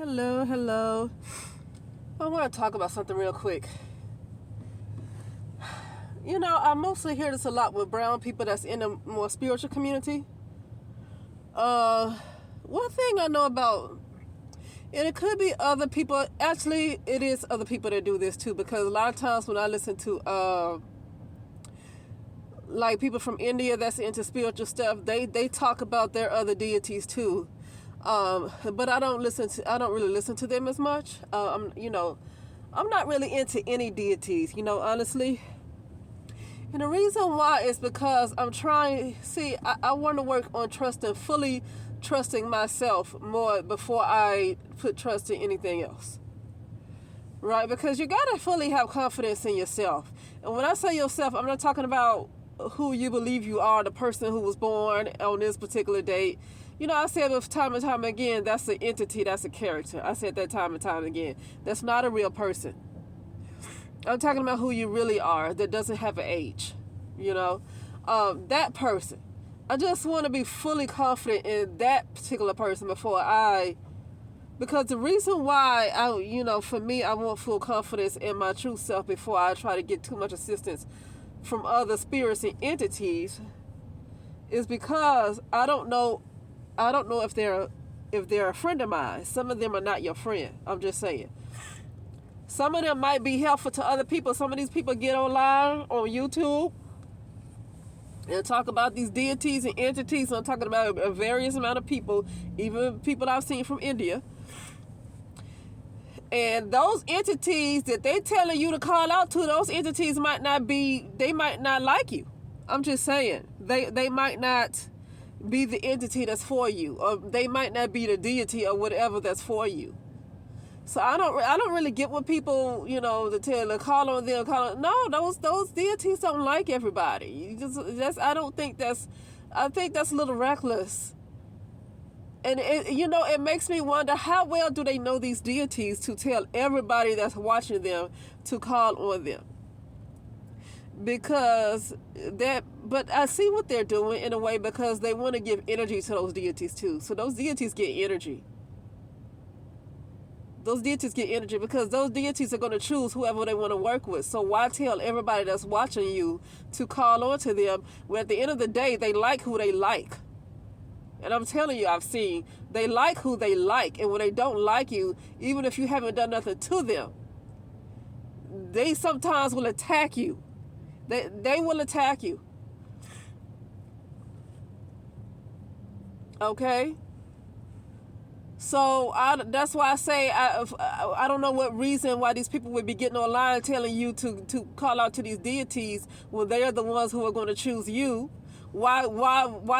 Hello. I want to talk about something real quick. You know, I mostly hear this a lot with brown people that's in a more spiritual community. One thing I know about, and it could be other people, actually, it is other people that do this too, because a lot of times when I listen to, like people from India that's into spiritual stuff, they talk about their other deities too. But I don't really listen to them as much. I'm not really into any deities, honestly. And the reason why is because I'm trying, I want to work on fully trusting myself more before I put trust in anything else. Right? Because you got to fully have confidence in yourself. And when I say yourself, I'm not talking about who you believe you are, the person who was born on this particular date. I said it time and time again, that's an entity, that's a character. I said that time and time again. That's not a real person. I'm talking about who you really are that doesn't have an age. That person. I just want to be fully confident in that particular person because the reason why for me, I want full confidence in my true self before I try to get too much assistance from other spirits and entities is because I don't know if they're a friend of mine. Some of them are not your friend. I'm just saying. Some of them might be helpful to other people. Some of these people get online on YouTube and talk about these deities and entities. I'm talking about a various amount of people, even people I've seen from India. And those entities that they telling you to call out to, those entities might not like you. I'm just saying. They might not be the entity that's for you, or they might not be the deity or whatever that's for you. So I don't really get what people, to tell to call on them. No, those deities don't like everybody. I think that's a little reckless. And it makes me wonder, how well do they know these deities to tell everybody that's watching them to call on them? But I see what they're doing in a way, because they want to give energy to those deities too. So those deities get energy. Those deities get energy because those deities are going to choose whoever they want to work with. So why tell everybody that's watching you to call on to them when at the end of the day, they like who they like? And I'm telling you, I've seen, they like who they like. And when they don't like you, even if you haven't done nothing to them, they sometimes will attack you. They will attack you. Okay? So that's why I say I don't know what reason why these people would be getting online telling you to call out to these deities when they are the ones who are going to choose you. Why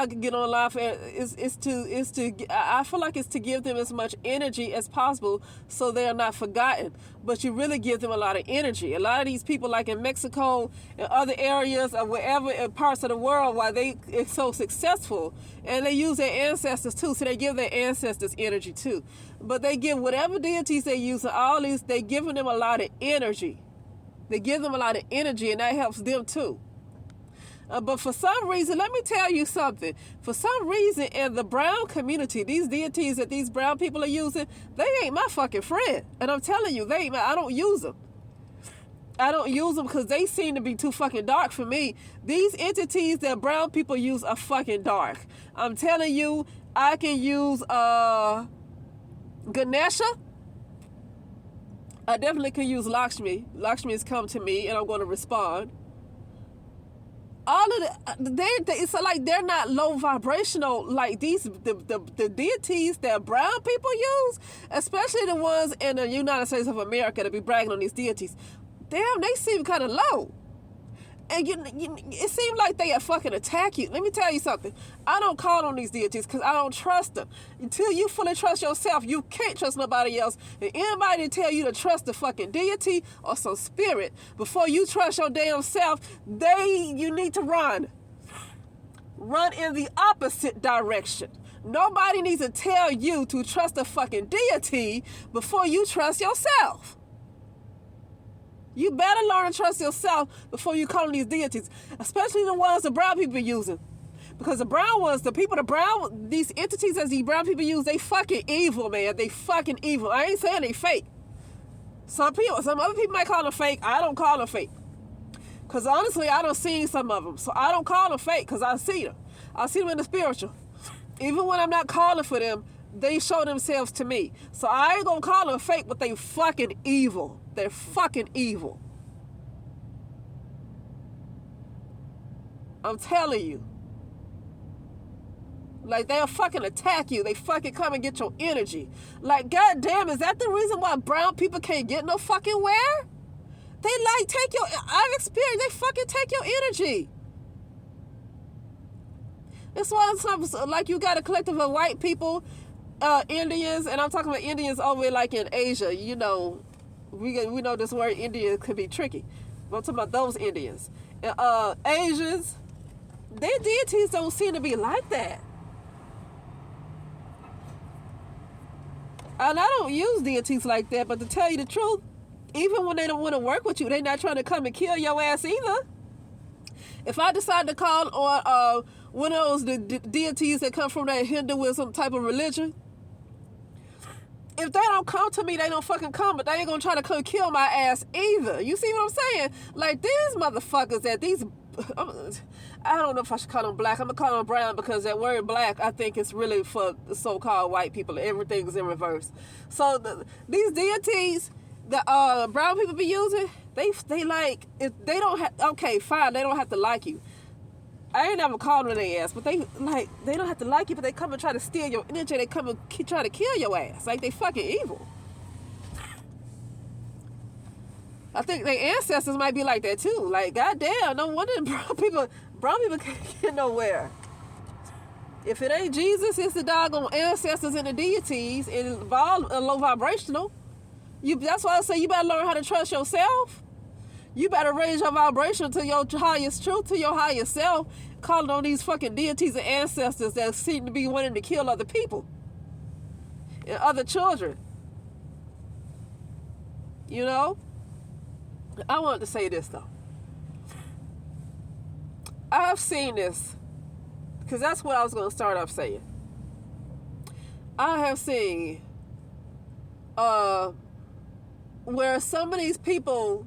get online for I feel like it's to give them as much energy as possible so they are not forgotten. But you really give them a lot of energy. A lot of these people, like in Mexico and other areas or wherever in parts of the world, why they are so successful, and they use their ancestors too, so they give their ancestors energy too. But they give whatever deities they use, and all these, they giving them a lot of energy. They give them a lot of energy, and that helps them too. But for some reason, let me tell you something. For some reason, in the brown community, these deities that these brown people are using, they ain't my fucking friend. And I'm telling you, I don't use them. I don't use them because they seem to be too fucking dark for me. These entities that brown people use are fucking dark. I'm telling you, I can use Ganesha. I definitely can use Lakshmi. Lakshmi has come to me, and I'm going to respond. All of it's like they're not low vibrational like the deities that brown people use, especially the ones in the United States of America that be bragging on these deities. Damn, they seem kind of low. And it seems like they fucking attack you. Let me tell you something. I don't call on these deities because I don't trust them. Until you fully trust yourself, you can't trust nobody else. And anybody tell you to trust the fucking deity or some spirit before you trust your damn self, you need to run. Run in the opposite direction. Nobody needs to tell you to trust the fucking deity before you trust yourself. You better learn to trust yourself before you call on these deities, especially the ones the brown people are using. Because these entities that these brown people use, they fucking evil, man. They fucking evil. I ain't saying they fake. Some other people might call them fake. I don't call them fake. Because honestly, I don't see some of them. So I don't call them fake because I see them. I see them in the spiritual. Even when I'm not calling for them, they show themselves to me. So I ain't going to call them fake, but they fucking evil. They're fucking evil. I'm telling you. Like, they'll fucking attack you. They fucking come and get your energy. Like, goddamn, is that the reason why brown people can't get no fucking where? They like take your, I've experienced, they fucking take your energy. That's why sometimes, like, you got a collective of white people, Indians, and I'm talking about Indians over like in Asia. You know, we know this word Indian could be tricky. But I'm talking about those Indians. Asians, their deities don't seem to be like that. And I don't use deities like that, but to tell you the truth, even when they don't want to work with you, they're not trying to come and kill your ass either. If I decide to call on one of those deities that come from that Hinduism type of religion, if they don't come to me, they don't fucking come, but they ain't gonna try to come kill my ass either. You see what I'm saying? Like, these motherfuckers I don't know if I should call them black. I'm gonna call them brown because that word black, I think, is really for the so-called white people. Everything's in reverse. So these deities that brown people be using, they like, if they don't have, okay, fine, they don't have to like you. I ain't never called them their ass, but they don't have to like you, but they come and try to steal your energy. They come and try to kill your ass. Like, they fucking evil. I think their ancestors might be like that too. Like, goddamn, no wonder brown people can't get nowhere. If it ain't Jesus, it's the doggone ancestors and the deities, and it's all low vibrational. That's why I say you better learn how to trust yourself. You better raise your vibration to your highest truth, to your highest self, calling on these fucking deities and ancestors that seem to be wanting to kill other people and other children. You know? I wanted to say this, though. I've seen this, because that's what I was going to start off saying. I have seen where some of these people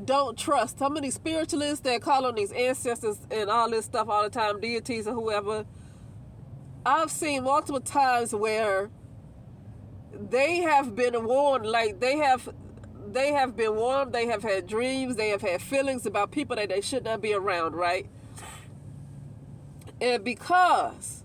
don't trust. Some of these spiritualists that call on these ancestors and all this stuff all the time, deities or whoever, I've seen multiple times where they have been warned, like they have been warned, they have had dreams, they have had feelings about people that they should not be around, right? And because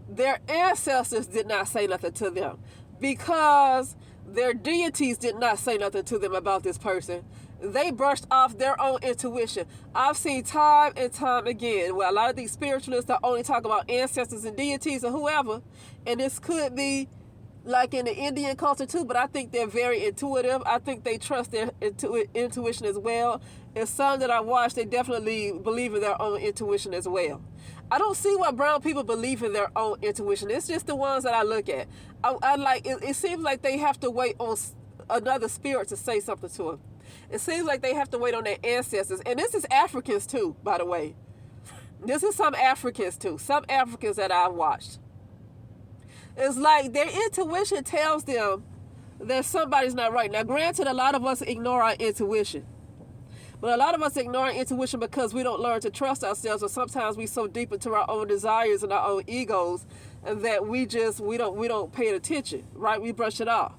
their ancestors did not say nothing to them, because their deities did not say nothing to them about this person, they brushed off their own intuition. I've seen time and time again where a lot of these spiritualists are only talking about ancestors and deities or whoever, and this could be like in the Indian culture too, but I think they're very intuitive. I think they trust their intuition as well. And some that I watch, they definitely believe in their own intuition as well. I don't see why brown people believe in their own intuition. It's just the ones that I look at. I like it seems like they have to wait on another spirit to say something to them. It seems like they have to wait on their ancestors. And this is Africans too, by the way. This is some Africans too. Some Africans that I've watched. It's like their intuition tells them that somebody's not right. Now, granted, a lot of us ignore our intuition. But a lot of us ignore our intuition because we don't learn to trust ourselves, or sometimes we so deep into our own desires and our own egos that we don't pay attention, right? We brush it off.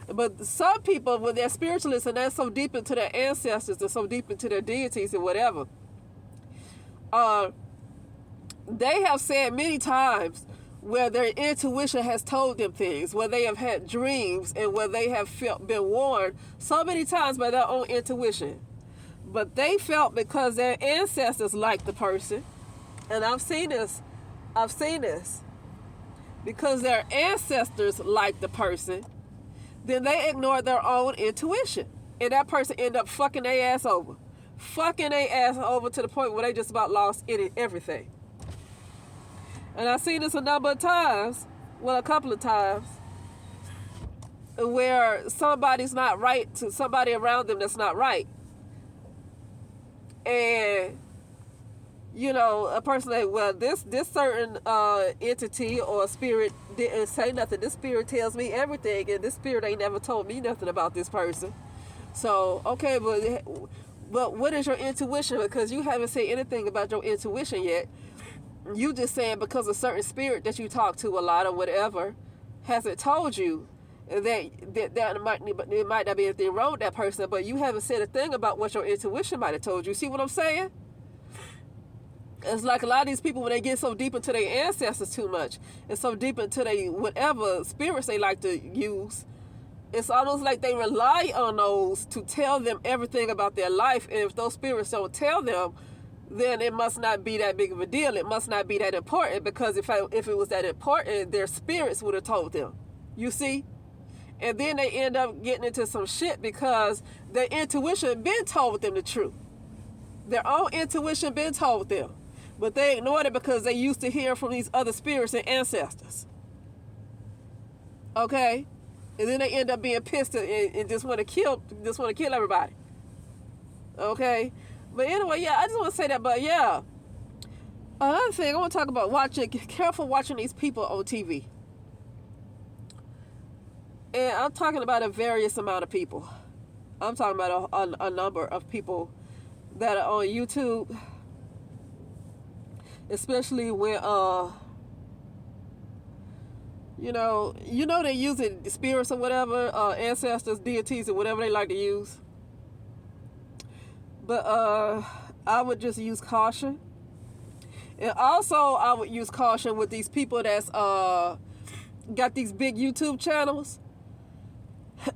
But some people, when they're spiritualists and they're so deep into their ancestors and so deep into their deities and whatever, they have said many times where their intuition has told them things, where they have had dreams and where they have been warned so many times by their own intuition. But they felt because their ancestors liked the person, and I've seen this, because their ancestors liked the person, then they ignored their own intuition. And that person ended up fucking their ass over. Fucking their ass over to the point where they just about lost everything. And I've seen this a number of times, well, a couple of times, where somebody's not right to somebody around them that's not right. And you know, a person like, well, this certain entity or spirit didn't say nothing. This spirit tells me everything, and this spirit ain't never told me nothing about this person. So okay, but what is your intuition? Because you haven't said anything about your intuition yet. You just saying because a certain spirit that you talk to a lot or whatever hasn't told you that might not be anything wrong with that person, but you haven't said a thing about what your intuition might have told you. See what I'm saying? It's like a lot of these people, when they get so deep into their ancestors too much and so deep into their whatever spirits they like to use, it's almost like they rely on those to tell them everything about their life. And if those spirits don't tell them, then it must not be that big of a deal. It must not be that important, because if it was that important, their spirits would have told them. You see? And then they end up getting into some shit because their intuition been told them the truth. Their own intuition been told them. But they ignored it because they used to hear from these other spirits and ancestors. Okay? And then they end up being pissed and just want to kill everybody. Okay? But anyway, yeah, I just want to say that. But yeah, another thing I want to talk about, careful watching these people on TV. And I'm talking about a various amount of people. I'm talking about a number of people that are on YouTube, especially when you know they're using spirits or whatever, ancestors, deities, or whatever they like to use. But I would just use caution. And also I would use caution with these people that's got these big YouTube channels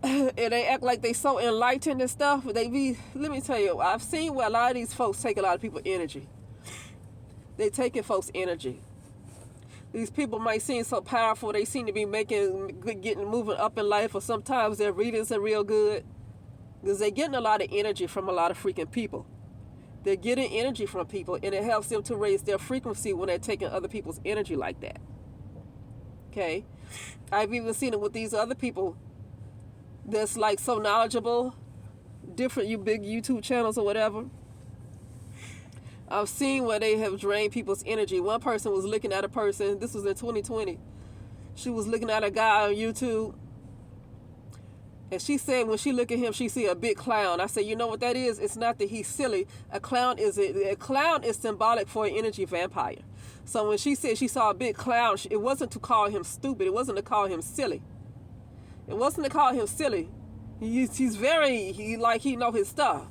and they act like they so enlightened and stuff. Let me tell you, I've seen where a lot of these folks take a lot of people's energy. They taking folks' energy. These people might seem so powerful. They seem to be moving up in life, or sometimes their readings are real good. Because they're getting a lot of energy from a lot of freaking people. They're getting energy from people, and it helps them to raise their frequency when they're taking other people's energy like that. Okay? I've even seen it with these other people that's like so knowledgeable, different big YouTube channels or whatever. I've seen where they have drained people's energy. One person was looking at a person, this was in 2020. She was looking at a guy on YouTube, and she said when she look at him, she see a big clown. I said, you know what that is? It's not that he's silly. A clown is symbolic for an energy vampire. So when she said she saw a big clown, it wasn't to call him stupid. It wasn't to call him silly. It wasn't to call him silly. He know his stuff.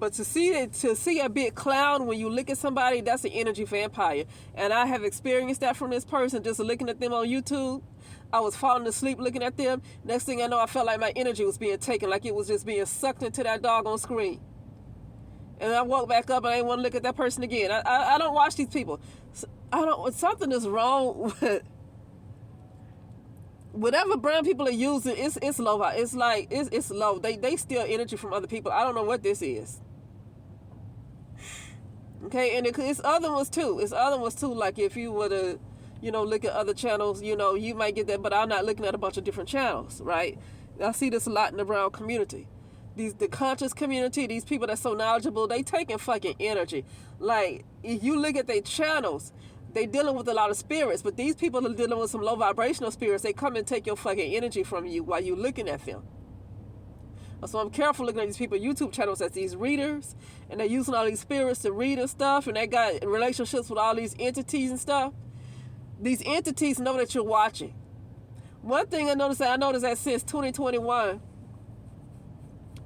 But to see a big clown when you look at somebody, that's an energy vampire. And I have experienced that from this person, just looking at them on YouTube. I was falling asleep looking at them. Next thing I know, I felt like my energy was being taken, like it was just being sucked into that doggone screen. And I woke back up and I didn't want to look at that person again. I don't watch these people. Something is wrong with whatever brand people are using. It's low. It's low. They steal energy from other people. I don't know what this is. Okay, and it's other ones too. Like if you were to, look at other channels, you might get that. But I'm not looking at a bunch of different channels, right? I see this a lot in the brown community. The conscious community, these people that's so knowledgeable, they taking fucking energy. Like if you look at their channels, they dealing with a lot of spirits, but these people are dealing with some low vibrational spirits. They come and take your fucking energy from you while you looking at them. So I'm careful looking at these people YouTube channels as these readers, and they're using all these spirits to read and stuff, and they got relationships with all these entities and stuff. These entities know that you're watching. One thing I noticed that since 2021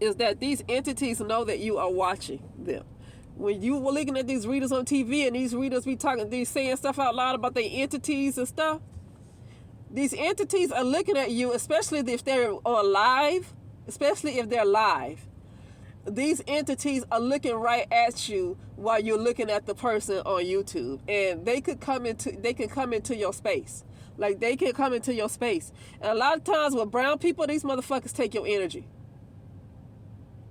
is that these entities know that you are watching them. When you were looking at these readers on TV and these readers be saying stuff out loud about their entities and stuff, these entities are looking at you, especially if they're live. Especially if they're live, these entities are looking right at you while you're looking at the person on YouTube, and they can come into your space. Like they can come into your space, and a lot of times with brown people, these motherfuckers take your energy.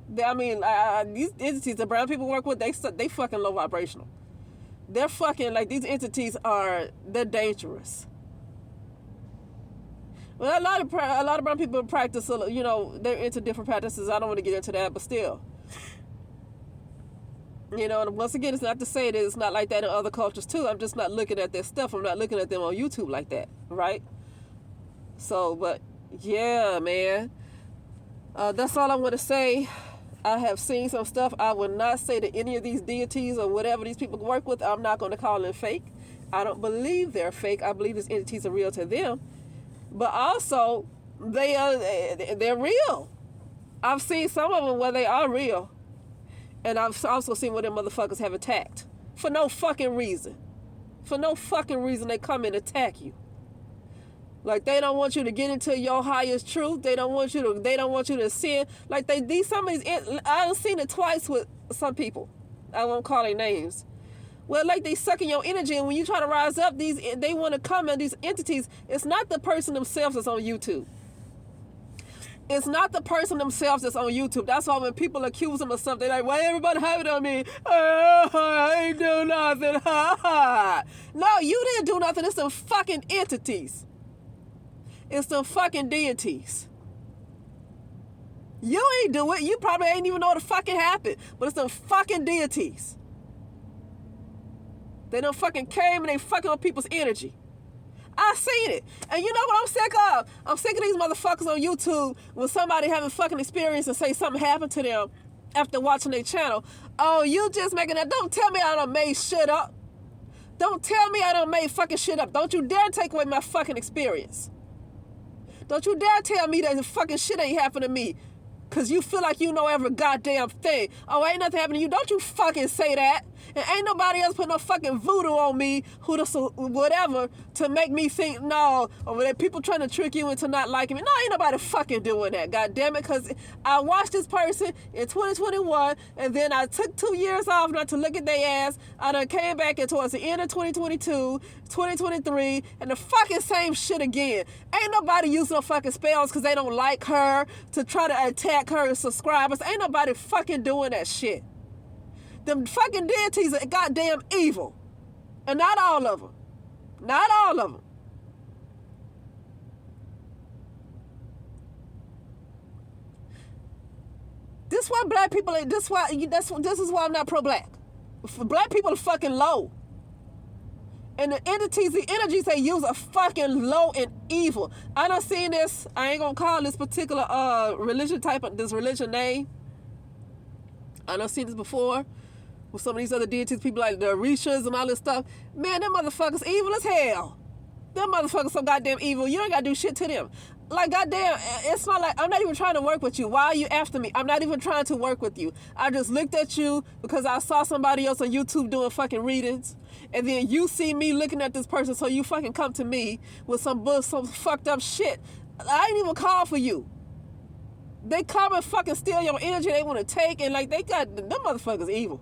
These entities that brown people work with, they fucking low vibrational. They're fucking these entities they're dangerous. Well, a lot of brown people practice, they're into different practices. I don't want to get into that, but still. You know, and once again, it's not to say that it's not like that in other cultures too. I'm just not looking at their stuff. I'm not looking at them on YouTube like that, right? So, but yeah, man. That's all I want to say. I have seen some stuff. I would not say that any of these deities or whatever these people work with, I'm not going to call them fake. I don't believe they're fake. I believe these entities are real to them. But also, they're real. I've seen some of them where they are real. And I've also seen where them motherfuckers have attacked. For no fucking reason. For no fucking reason they come and attack you. Like they don't want you to get into your highest truth. They don't want you to sin. Like some of these, I've seen it twice with some people. I won't call their names. Well, like they sucking your energy, and when you try to rise up, they want to come at these entities. It's not the person themselves that's on YouTube. It's not the person themselves that's on YouTube. That's why when people accuse them of something, they're like, why everybody have it on me? I ain't do nothing. No, you didn't do nothing. It's some fucking entities. It's some fucking deities. You ain't do it. You probably ain't even know what the fucking happened. But it's some fucking deities. They done fucking came and they fucking with people's energy. I seen it. And you know what I'm sick of? I'm sick of these motherfuckers on YouTube when somebody having fucking experience and say something happened to them after watching their channel. Oh, you just making that. Don't tell me I done made shit up. Don't tell me I done made fucking shit up. Don't you dare take away my fucking experience. Don't you dare tell me that the fucking shit ain't happened to me. Because you feel like you know every goddamn thing. Oh, ain't nothing happening to you. Don't you fucking say that. And ain't nobody else put no fucking voodoo on me, whatever, to make me think, no, or that people trying to trick you into not liking me. No, ain't nobody fucking doing that, goddamn it, because I watched this person in 2021, and then I took 2 years off not to look at their ass. I done came back and towards the end of 2022, 2023, and the fucking same shit again. Ain't nobody using no fucking spells because they don't like her to try to attack her subscribers. Ain't nobody fucking doing that shit. Them fucking deities are goddamn evil. And not all of them. Not all of them. This why black people ain't, this is why I'm not pro-black. Black people are fucking low. And the energies they use are fucking low and evil. I done seen this, I ain't gonna call this particular this religion name. I done seen this before. With some of these other deities, people like the Orishas and all this stuff. Man, them motherfuckers evil as hell. Them motherfuckers so goddamn evil. You ain't gotta do shit to them. Like, goddamn, it's not like, I'm not even trying to work with you. Why are you after me? I'm not even trying to work with you. I just looked at you because I saw somebody else on YouTube doing fucking readings. And then you see me looking at this person, so you fucking come to me with some fucked up shit. I ain't even call for you. They come and fucking steal your energy they want to take, and like, them motherfuckers evil.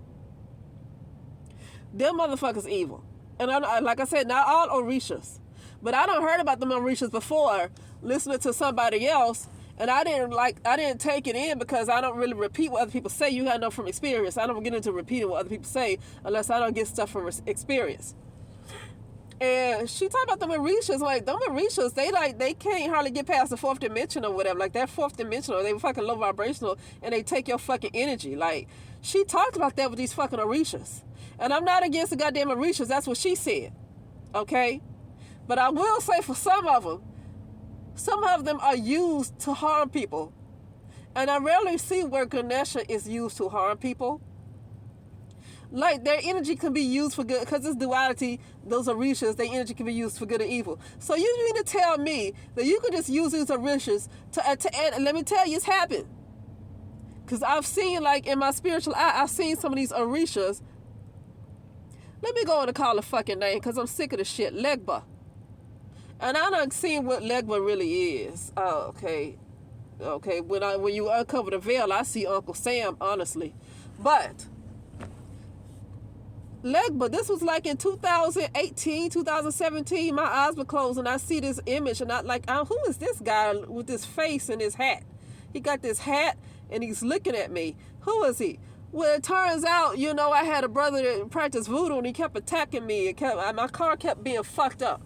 Them motherfuckers evil. And like I said, not all Orishas. But I done heard about them Orishas before, listening to somebody else, and I didn't take it in because I don't really repeat what other people say. You gotta know from experience. I don't get into repeating what other people say unless I don't get stuff from experience. And she talked about them Orishas, like them Orishas, they can't hardly get past the fourth dimension or whatever. Like, they're fourth dimensional, they fucking low vibrational, and they take your fucking energy. Like, she talked about that with these fucking Orishas. And I'm not against the goddamn Orishas. That's what she said. Okay? But I will say for some of them are used to harm people. And I rarely see where Ganesha is used to harm people. Like, their energy can be used for good, because it's duality, those Orishas, their energy can be used for good or evil. So you mean to tell me that you could just use these Orishas to and let me tell you, it's happened. Because I've seen, like, in my spiritual eye, I've seen some of these Orishas. Let me go on and call a fucking name, because I'm sick of the shit. Legba. And I done seen what Legba really is. Oh, okay. Okay, when you uncover the veil, I see Uncle Sam, honestly. But Legba, this was like in 2018, 2017. My eyes were closed, and I see this image, and who is this guy with this face and his hat? He got this hat, and he's looking at me. Who is he? Well, it turns out, I had a brother that practiced voodoo, and he kept attacking me. My car kept being fucked up.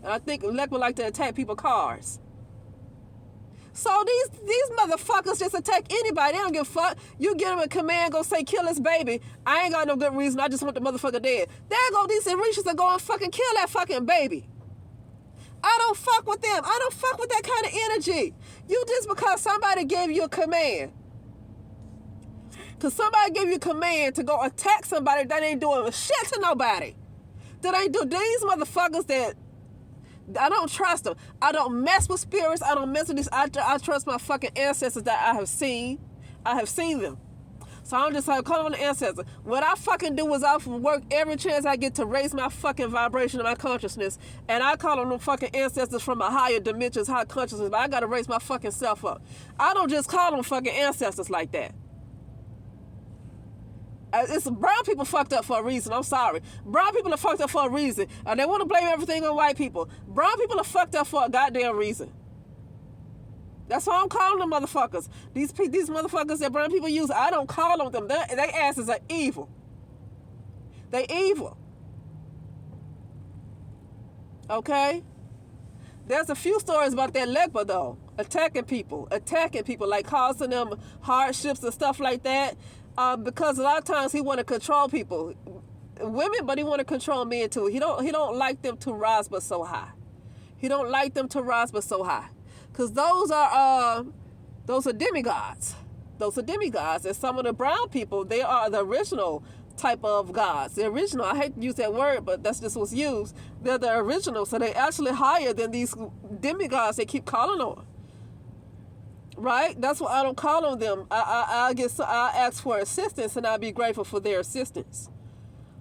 And I think Legba liked to attack people's cars. So these motherfuckers just attack anybody. They don't give a fuck. You get them a command, go say kill this baby. I ain't got no good reason. I just want the motherfucker dead. There go these Orishas that go and fucking kill that fucking baby. I don't fuck with them. I don't fuck with that kind of energy. You just because somebody gave you a command. Because somebody gave you a command to go attack somebody that ain't doing shit to nobody. That ain't do these motherfuckers that I don't trust them. I don't mess with spirits. I don't mess with these. I trust my fucking ancestors that I have seen. I have seen them. So I'm just like, call on the ancestors. What I fucking do is I work every chance I get to raise my fucking vibration and my consciousness. And I call on them fucking ancestors from a higher dimensions, high consciousness. But I got to raise my fucking self up. I don't just call them fucking ancestors like that. It's brown people fucked up for a reason. I'm sorry. Brown people are fucked up for a reason. And they want to blame everything on white people. Brown people are fucked up for a goddamn reason. That's why I'm calling them motherfuckers. These motherfuckers that brown people use, I don't call on them. They asses are evil. They evil. Okay? There's a few stories about that Legba though. Attacking people, like causing them hardships and stuff like that. Because a lot of times he want to control people, women, but he want to control men too. He don't like them to rise but so high. He don't like them to rise but so high, because those are demigods. Those are demigods, and some of the brown people, they are the original type of gods. The original. I hate to use that word, but that's just what's used. They're the original, so they actually higher than these demigods they keep calling on. Right? That's why I don't call on them. I ask for assistance, and I'll be grateful for their assistance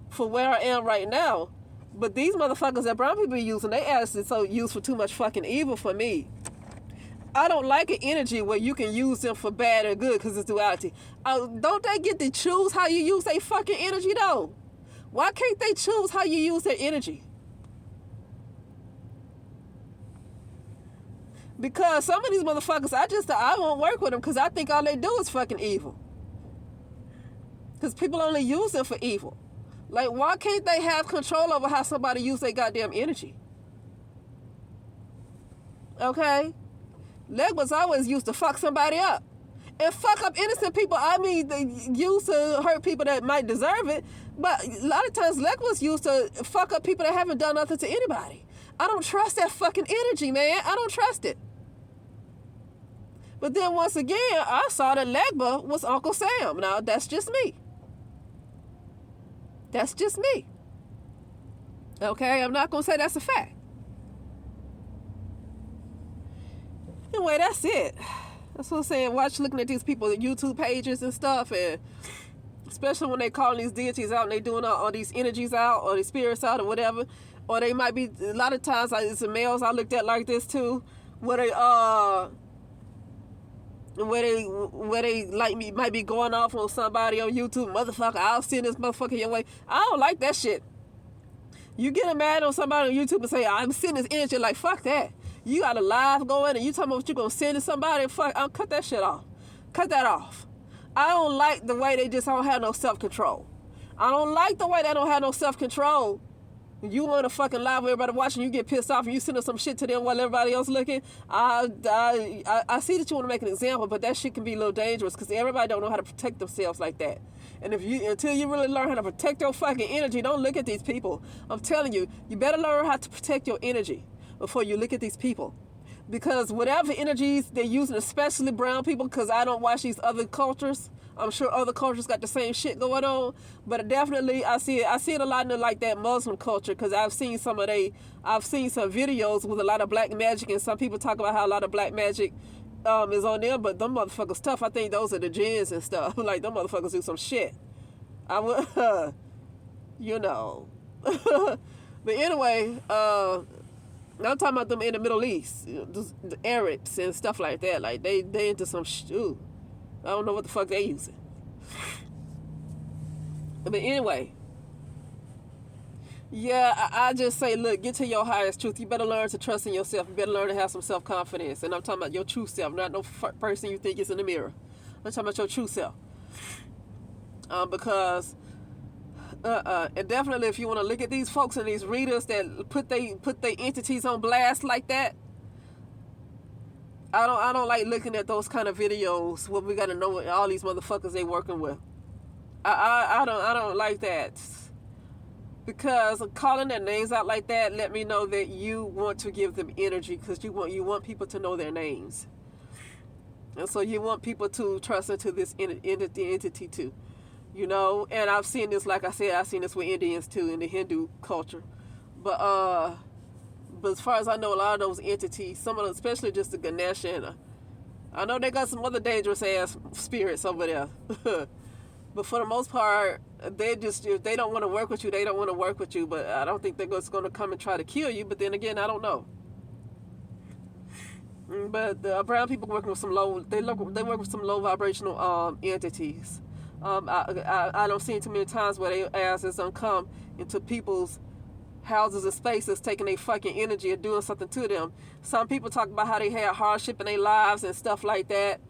for where I am right now. But these motherfuckers that brown people are using, they actually so used for too much fucking evil for me. I don't like an energy where you can use them for bad or good because it's duality. Don't they get to choose how you use their fucking energy though? Why can't they choose how you use their energy? Because some of these motherfuckers, I won't work with them because I think all they do is fucking evil. Because people only use them for evil. Like, why can't they have control over how somebody uses their goddamn energy? Okay? Leg was always used to fuck somebody up. And fuck up innocent people. I mean, they used to hurt people that might deserve it. But a lot of times, Leg was used to fuck up people that haven't done nothing to anybody. I don't trust that fucking energy, man. I don't trust it. But then once again, I saw that Legba was Uncle Sam. Now, that's just me. That's just me. Okay? I'm not going to say that's a fact. Anyway, that's it. That's what I'm saying. Watch looking at these people, YouTube pages and stuff, and especially when they calling these deities out and they doing all these energies out or these spirits out or whatever. Or they might be, a lot of times, like, it's the males I looked at like this too, where they like me might be going off on somebody on YouTube. Motherfucker, I'll send this motherfucker your way. I don't like that shit. You get mad on somebody on YouTube and say, I'm sending this energy, like, fuck that. You got a live going and you talking about what you gonna send to somebody, fuck, I'll cut that shit off. Cut that off. I don't like the way they just don't have no self-control. I don't like the way they don't have no self-control. You want to fucking live with everybody watching, you get pissed off and you send some shit to them while everybody else looking. I see that you want to make an example, but that shit can be a little dangerous because everybody don't know how to protect themselves like that. And until you really learn how to protect your fucking energy, don't look at these people. I'm telling you, you better learn how to protect your energy before you look at these people. Because whatever energies they're using, especially brown people, because I don't watch these other cultures. I'm sure other cultures got the same shit going on, but definitely I see it a lot in like that Muslim culture, because I've seen some videos with a lot of black magic, and some people talk about how a lot of black magic is on them, but them motherfuckers tough. I think those are the jinns and stuff. Like, them motherfuckers do some shit. I would, you know. But anyway, I'm talking about them in the Middle East, the Arabs and stuff like that. Like, they into some shit. I don't know what the fuck they using. But anyway, yeah, I just say, look, get to your highest truth. You better learn to trust in yourself. You better learn to have some self-confidence. And I'm talking about your true self, not no person you think is in the mirror. I'm talking about your true self. Because, and definitely if you want to look at these folks and these readers that put they entities on blast like that, I don't like looking at those kind of videos where we got to know what all these motherfuckers they working with. I don't like that, because calling their names out like that let me know that you want to give them energy, because you want people to know their names, and so you want people to trust into this entity too, you know. And I've seen this, like I said, I've seen this with Indians too in the Hindu culture, but as far as I know, a lot of those entities, some of them, especially just the Ganesh, and I know they got some other dangerous ass spirits over there. But for the most part, they just, if they don't want to work with you, they don't want to work with you. But I don't think they're just going to come and try to kill you. But then again, I don't know. But the brown people working with some they work with some low vibrational entities. I don't see too many times where they asses don't come into people's houses and spaces, taking their fucking energy and doing something to them. Some people talk about how they had hardship in their lives and stuff like that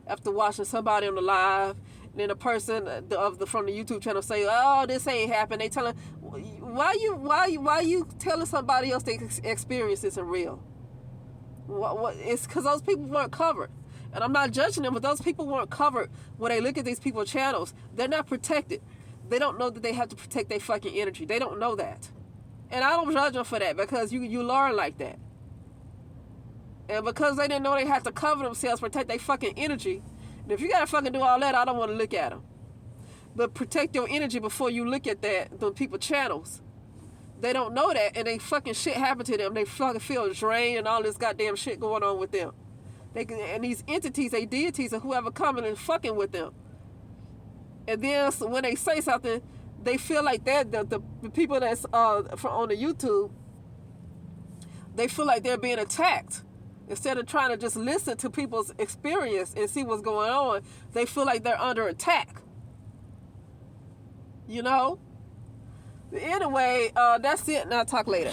after watching somebody on the live. And then a person from the YouTube channel say, "Oh, this ain't happened." They telling, why you telling somebody else their experience isn't real? What? It's because those people weren't covered. And I'm not judging them, but those people weren't covered. When they look at these people's channels, they're not protected. They don't know that they have to protect their fucking energy. They don't know that. And I don't judge them for that, because you learn like that. And because they didn't know they had to cover themselves, protect their fucking energy. And if you gotta fucking do all that, I don't want to look at them. But protect your energy before you look at the people's channels. They don't know that, and they fucking shit happen to them. They fucking feel drained and all this goddamn shit going on with them. And these entities, they deities, or whoever coming and fucking with them. And then when they say something, they feel like that the people that's on the YouTube, they feel like they're being attacked. Instead of trying to just listen to people's experience and see what's going on, they feel like they're under attack. You know? Anyway, that's it, and I'll talk later.